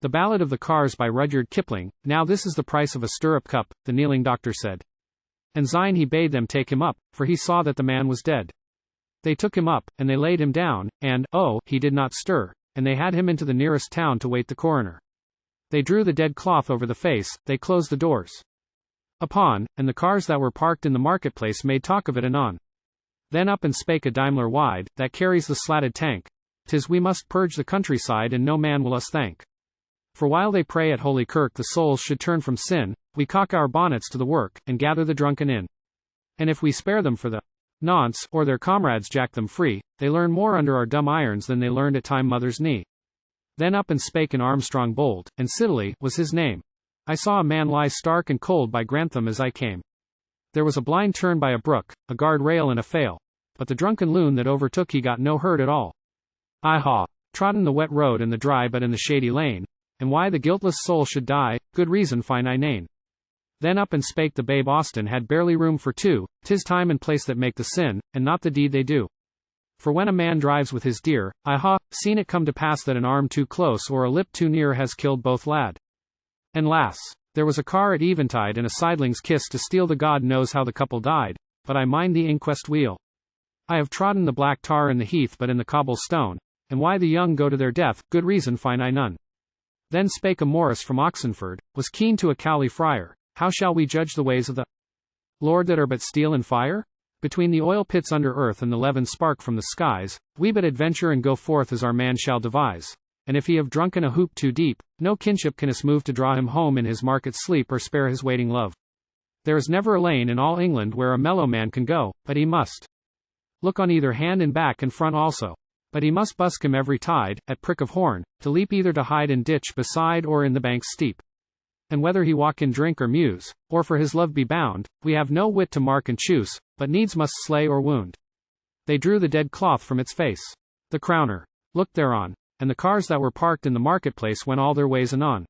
The Ballad of the Cars by Rudyard Kipling. Now this is the price of a stirrup-cup, the kneeling doctor said. And syne he bade them take him up, for he saw that the man was dead. They took him up, and they laid him down, and, oh, he did not stir, and they had him into the nearest town to wait the coroner. They drew the dead cloth over the face, they closed the doors upon, and the cars that were parked in the marketplace made talk of it anon. Then up and spake a Daimler wide, that carries the slatted tank. 'Tis we must purge the countryside and no man will us thank. For while they pray at Holy Kirk the souls should turn from sin, we cock our bonnets to the work, and gather the drunken in. And if we spare them for the nonce, or their comrades jack them free, they learn more under our dumb irons than they learned at time mother's knee. Then up and spake an Armstrong bold, and Siddeley was his name. I saw a man lie stark and cold by Grantham as I came. There was a blind turn by a brook, a guard rail and a fail. But the drunken loon that overtook he got no hurt at all. I ha! Trodden the wet road and the dry but in the shady lane. And why the guiltless soul should die, good reason find I nane. Then up and spake the babe Austin had barely room for two, 'tis time and place that make the sin, and not the deed they do. For when a man drives with his deer, I ha! Seen it come to pass that an arm too close or a lip too near has killed both lad and lass. There was a car at eventide and a sideling's kiss to steal the God knows how the couple died, but I mind the inquest wheel. I have trodden the black tar in the heath but in the cobble stone, and why the young go to their death, good reason find I none. Then spake a Morris from Oxenford, was keen to a Cowley friar, how shall we judge the ways of the Lord that are but steel and fire? Between the oil pits under earth and the levin spark from the skies, we but adventure and go forth as our man shall devise. And if he have drunken a hoop too deep, no kinship can us move to draw him home in his market sleep or spare his waiting love. There is never a lane in all England where a mellow man can go, but he must look on either hand and back and front also. But he must busk him every tide, at prick of horn, to leap either to hide in ditch beside or in the banks steep. And whether he walk in drink or muse, or for his love be bound, we have no wit to mark and choose, but needs must slay or wound. They drew the dead cloth from its face. The crowner looked thereon, and the cars that were parked in the marketplace went all their ways anon.